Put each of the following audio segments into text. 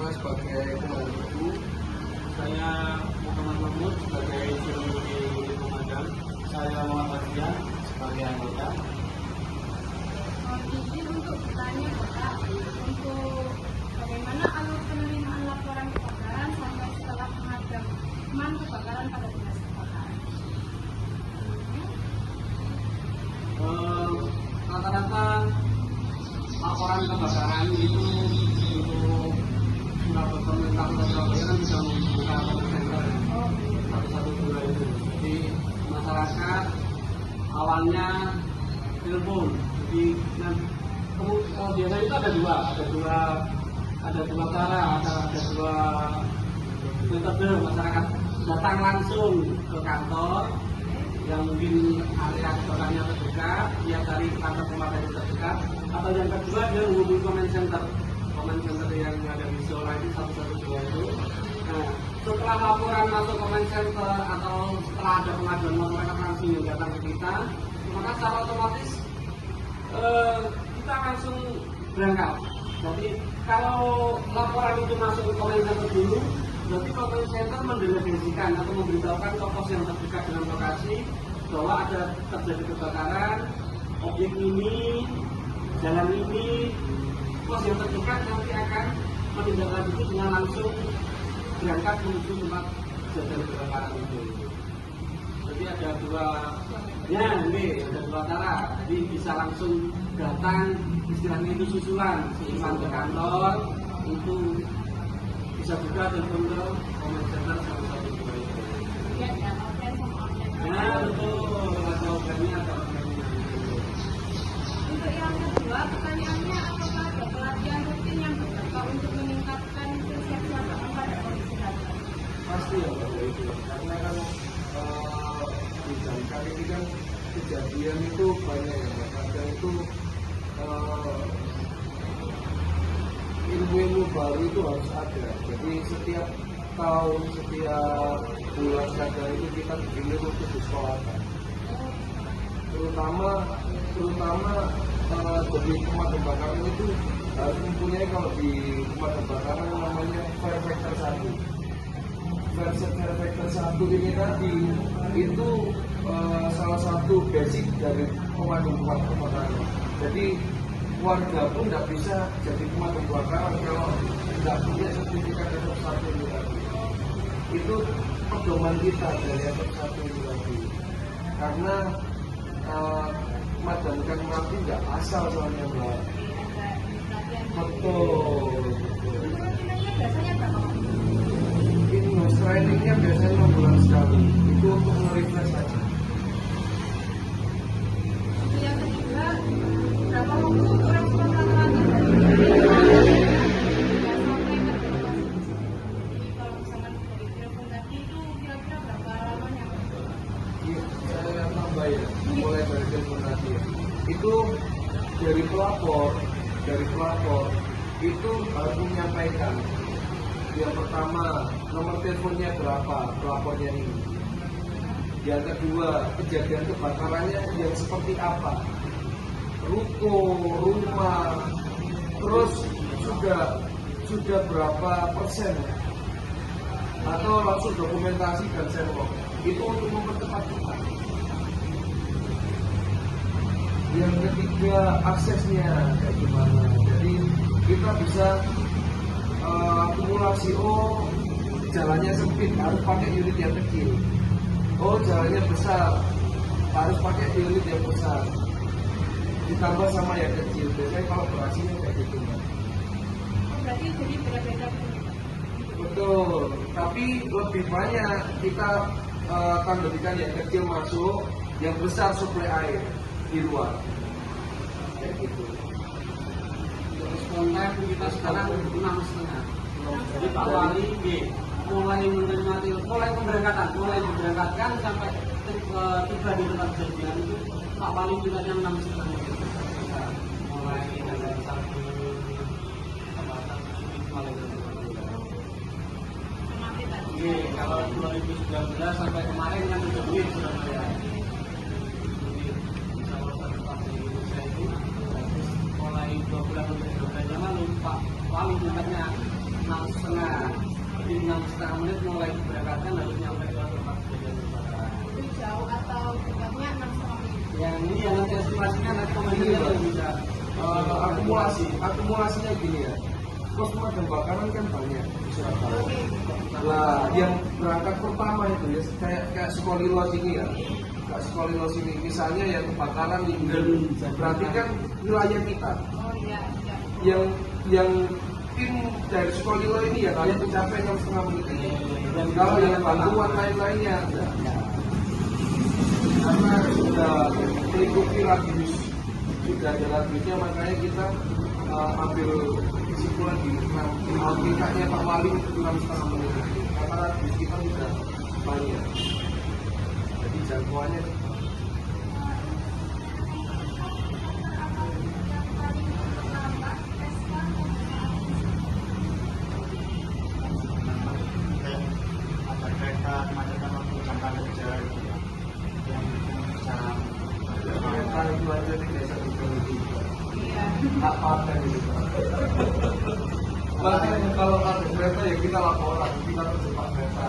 Saya sebagai komandan Tebu. Saya Muhammad Mahmud sebagai juru di unit komandan. Saya Muhammad Dian sebagai anggota. Izin untuk bertanya Bapak, untuk bagaimana alur penerimaan laporan kebakaran sampai setelah pemadaman kebakaran pada dinas kebakaran? Rata-rata laporan kebakaran itu untuk Surabaya, pemerintah Kota Surabaya kan bisa membuka call center 112 itu. Jadi masyarakat awalnya telepon. Jadi biasanya itu ada dua cara, ada dua metode. Masyarakat datang langsung ke kantor yang mungkin area kebakannya terdekat, dia cari kantor pemadam terdekat, atau yang kedua dia menghubungi comment center yang ada di Solo itu 112 itu. Nah, setelah laporan masuk comment center atau setelah ada pengaduan masyarakat langsung yang datang ke kita, maka secara otomatis kita langsung berangkat. Jadi kalau laporan itu masuk ke comment center dulu, berarti comment center mendelegasikan atau memberitahukan ke pos yang terdekat dengan lokasi bahwa ada terjadi kebakaran, objek ini, jalan ini. Pos yang terdekat nanti akan menindaklanjuti dengan langsung berangkat menuju tempat kejadian kebakaran itu. Jadi ada dua cara. Jadi bisa langsung datang, istilahnya itu susulan ke kantor, itu bisa juga telepon ke comment center 112 itu. Ya, ada offline sama online. Nah, betul, ada offline-nya, ada offline-nya. Untuk yang kedua, pertanyaannya apakah ada pelatihan rutin yang berkaitan untuk meningkatkan kesiapsiagaan pada kondisi darurat? Pasti ya Pak itu, karena kan di Jamkar ini kan kejadian itu banyak ya Pak. Kadang itu ilmu-ilmu baru itu harus ada. Jadi setiap tahun, setiap bulan kadang itu kita bikin untuk disekolahkan. Terutama jadi pemadam kebakaran itu harus mempunyai, kalau di pemadam kebakaran namanya fire factor 1. Fire factor 1 ini tadi itu salah satu basic dari pemadam kebakaran. Jadi warga pun tidak bisa jadi pemadam kebakaran kalau tidak punya sertifikat SF1 ini tadi. Itu pedoman kita dari SF1 ini tadi. Karena memadamkan api tidak asal soalnya Mbak. Betul. Biasanya berapa? Trainingnya biasanya 6 bulan sekali. Itu untuk nge-refresh saja. Yang ketiga, berapa waktu untuk respon rata-rata dari sampai ke lokasi? Jadi kalau misalkan dari telepon tadi itu kira-kira berapa lamanya? Saya tambah ya, mulai dari telepon tadi ya. Itu dari pelapor itu harus menyampaikan. Yang pertama, nomor teleponnya berapa, pelapornya ini. Yang kedua, kejadian kebakarannya yang seperti apa, ruko, rumah, terus sudah berapa persen, atau langsung dokumentasi dan server. Itu untuk mempercepat kita. Yang ketiga, aksesnya kayak gimana. Jadi kita bisa akumulasi, jalannya sempit harus pakai unit yang kecil, jalannya besar harus pakai unit yang besar, ditambah sama yang kecil. Biasanya kalau operasinya kayak gitu Mbak. Berarti jadi beda-beda punya. Betul, tapi lebih banyak kita tandemkan yang kecil masuk, yang besar suplai air di luar kayak gitu. Respon time kita sekarang 6,5. Jadi Pak Wali mulai menerima mulai diberangkatkan sampai tiba di tempat kejadian itu Pak Wali juga 6,5. Mulai dari satu mulai dari kalau 2019 sampai kemarin yang terjadi Surabaya. Mulai 2 bulan yang lalu Pak Wali tingkatnya langsung 6,5 menit mulai diberangkatkan harus nyampe ke tempat kejadian kebakaran. Itu jauh atau dekatnya 6,5 menit? Yang ini yang nanti estimasinya nanti komentarnya yang bisa akumulasinya gini ya. Pos pemadam kebakaran kan banyak di Surabaya. Oke. Nah, yang berangkat pertama itu ya kayak Sekolilos ini ya. Kayak Sekolilos ini misalnya yang kebakaran di berarti kan wilayah kita. Oh iya, iya. Yang tim dari Sekolilo ini ya kalian mencapai 6,5 menit ini. Dan kalau yang bantuan lain-lainnya karena sudah mengikuti radius, sudah ada radiusnya, makanya kita ambil kesimpulan di tingkatnya Pak Wali untuk 6,5 menit karena radius kita sudah banyak, jadi jangkauannya kereta kemacetan waktu jam kerja yang bisa kereta itu aja di desa juga Iya. hak partai gitu. Makanya kalau ada kereta ya kita laporan, kita terjebak kereta.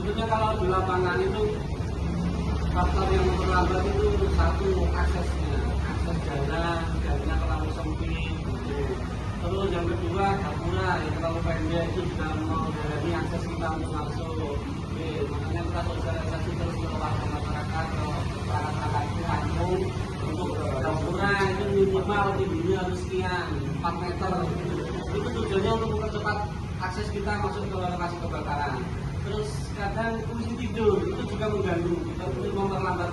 sebetulnya kalau di lapangan itu faktor yang memperlambat itu satu aksesnya, akses jalannya terlalu sempit. Terus yang kedua gapura yang terlalu pendek itu juga menghalangi akses kita untuk masuk. Oke, makanya kita sosialisasi terus ke masyarakat, ke perangkat itu kampung untuk gapura itu minimal tingginya harus sekian 4 meter. Itu tujuannya untuk mempercepat akses kita masuk ke lokasi kebakaran. Terus kadang kursi tidur itu juga mengganggu, kita untuk memperlambat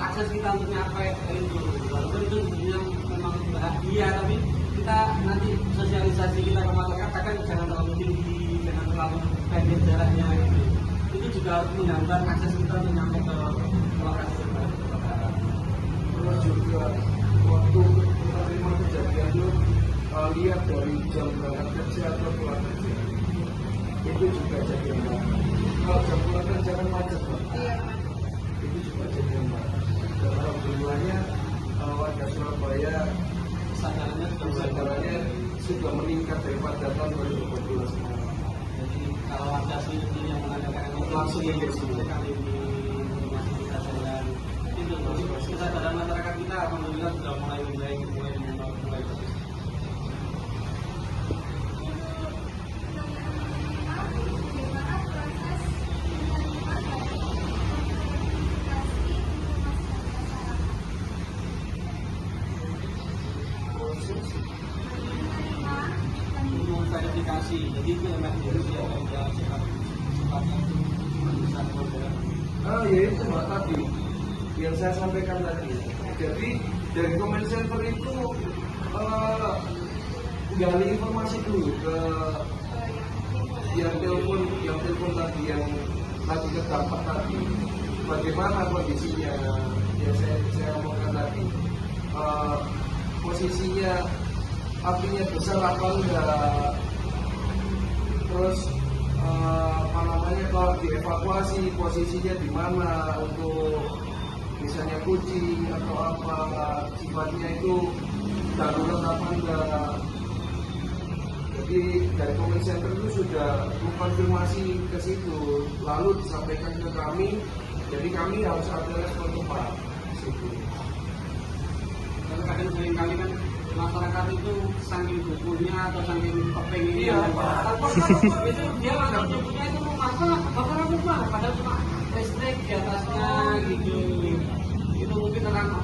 akses kita untuk nyampe ke itu. Walaupun itu sebenarnya memang bahagia, tapi kita nanti sosialisasi kita ke masyarakat kan jangan terlalu tinggi, jangan terlalu pendek jaraknya gitu. Itu juga harus menghambat akses kita untuk nyampe ke lokasi kebakaran. Terus juga waktu menerima kejadian itu lihat dari jam berangkat kerja atau pulang kerja itu juga jadi yang baik. Kalau jam pulang kerja kan macet Pak. Iya. Itu juga jadi yang baik. Dan alhamdulillahnya warga Surabaya kesadarannya sudah meningkat daripada tahun 2012 kemarin. Jadi kalau ada sini yang mengadakan Langsung ya, guys. kali ini masih kita jalan itu kesadaran masyarakat kita alhamdulillah sudah mulai baik, mulai bagus. Verifikasi, jadi itu memang harus ya sifatnya itu bisa modern. Ya itu Mbak tadi yang saya sampaikan tadi. Jadi dari comment center itu gali informasi dulu ke yang telepon tadi yang lagi terdampak tadi. Bagaimana kondisinya? Yang saya omongkan tadi. Posisinya apinya besar apa enggak, terus apa namanya kalau dievakuasi posisinya di mana untuk misalnya kucing atau apa sifatnya itu darurat apa enggak. Jadi dari comment center itu sudah mengkonfirmasi ke situ, lalu disampaikan ke kami, jadi kami harus ada respon cepat di situ. Karena kadang sering kali kan masyarakat itu saking bukunya atau saking kepenginnya itu dia langsung bukunya itu mau masak bakaran rumah padahal cuma listrik di atasnya gitu. Itu mungkin karena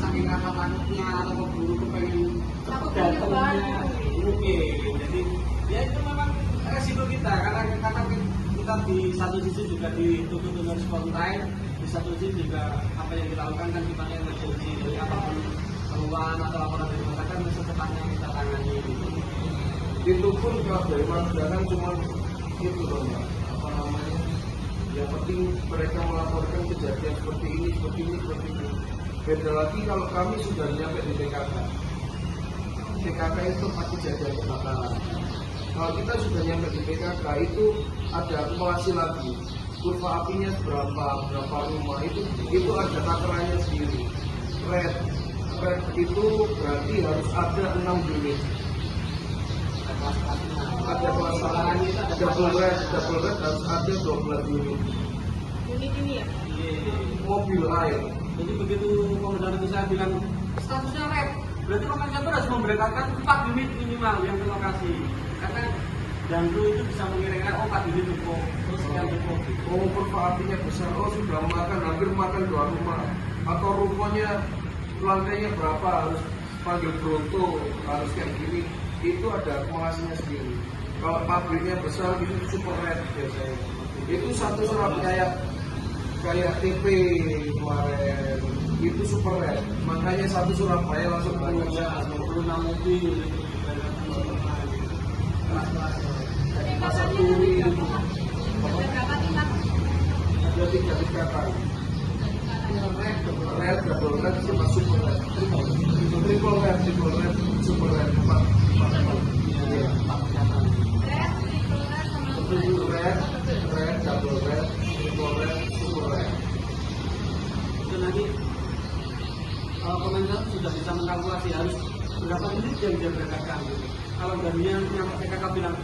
saking rasa takutnya atau keburu kepengen datangnya mungkin. Jadi ya itu memang resiko kita karena kita di satu sisi juga dituntut dengan spontan, di satu sisi juga apa yang kita lakukan kan kita yang emergency, jadi apapun keluhan atau laporan dari masyarakat secepatnya kita tangani. Itu pun kalau dari masyarakat cuma itu loh Mbak, apa namanya, yang penting mereka melaporkan kejadian seperti ini. Beda lagi kalau kami sudah nyampe di TKK itu tempat kejadian kebakaran. Kalau kita sudah nyampe di PKK itu ada akumulasi lagi, kurva apinya berapa rumah itu ada takarannya sendiri. Red itu berarti harus ada 6 unit. kelas-kelasnya. Ada kelas Sekolahnya itu ada double kelas. red harus ada 12 unit Unit ini ya. Iya. mobil air. Jadi begitu komandan itu saya bilang statusnya red, berarti komandan harus memberitakan 4 unit minimal yang ke lokasi. Karena Dandu itu bisa mengira-ngira 4 unit cukup, terus yang cukup. Oh, perfa apinya besar, oh sudah makan, hampir makan 2 rumah. Atau rumahnya lantainya berapa, harus panggil Bronto, harus kayak gini. Itu ada akumulasinya sendiri. Kalau pabriknya besar, itu super red biasanya. Itu satu surat kayak TP kemarin, itu super red. Makanya satu Surabaya langsung Ya, keluar. 26 mobil itu. Pasar Tingkatannya Turi, ada berapa tingkat? ada 3 tingkatan. Red, double red, sama super red. Triple red, super red, 4. Iya, 4 tingkatan. Red, triple red, sama Triple red, double red, triple red, super red. Itu nanti komandan sudah bisa mengkalkulasi harus berapa unit yang dia berangkatkan gitu. Kalau dari yang PKK bilang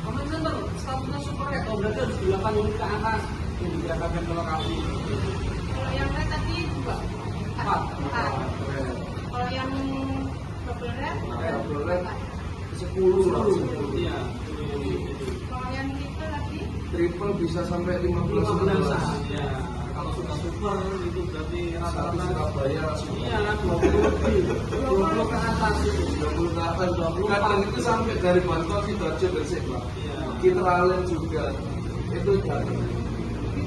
komandan statusnya super red, oh berarti harus 8 unit ke atas yang diberangkatkan ke lokasi. Kalau yang red tadi 2. 4. Red, Kalau yang double red, double red, 10 lah. 10. Iya. kalau yang triple tadi Triple bisa sampai 15. 15. Ya, kalau sudah super itu berarti Satu rata-rata Surabaya super. iya 20 lebih, 20 ke atas itu. 20 tahun, kadang itu sampai dari Bantul Sidoarjo bersih Pak. Iya. Kita Ralen juga itu kan. itu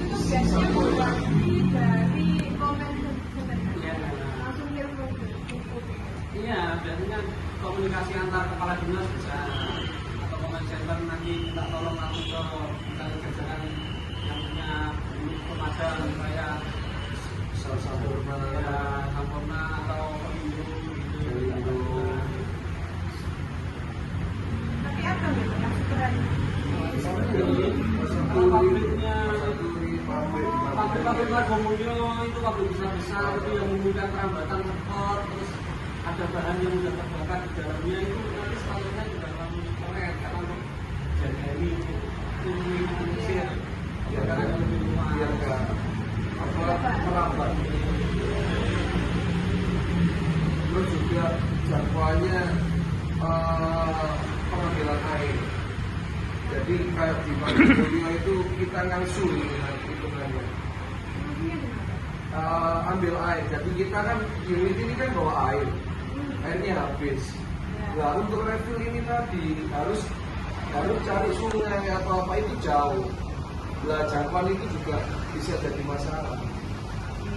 tuh biasanya mengganti dari komen Iya. langsung telepon. Iya, biasanya komunikasi antar kepala dinas bisa atau command center nanti minta tolong langsung ke misalnya jajaran yang punya unit pemadam kayak Salah satu ya Sampurna atau Perindo gitu. Tapi apa gitu yang superan? Kalau pabriknya pabrik pabrik Lagomulyo itu pabrik besar-besar itu yang membutuhkan perambatan cepot, terus ada bahan yang sudah terbakar di dalamnya itu nanti statusnya juga langsung korek karena untuk jaga ini mengusir biar karena nggak lebih luas. biar nggak merambat. Terus juga jadwalnya pengambilan air. Jadi kayak di Magelang itu kita ngangsul hitungannya. Maksudnya gimana? Ambil air. Jadi kita kan unit ini kan bawa air. Airnya habis. Nah untuk refill ini tadi harus cari sungai atau apa itu jauh. Nah jangkauan itu juga bisa jadi masalah.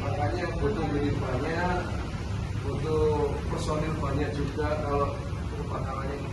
Makanya butuh unit banyak, butuh personil banyak juga kalau kebakarannya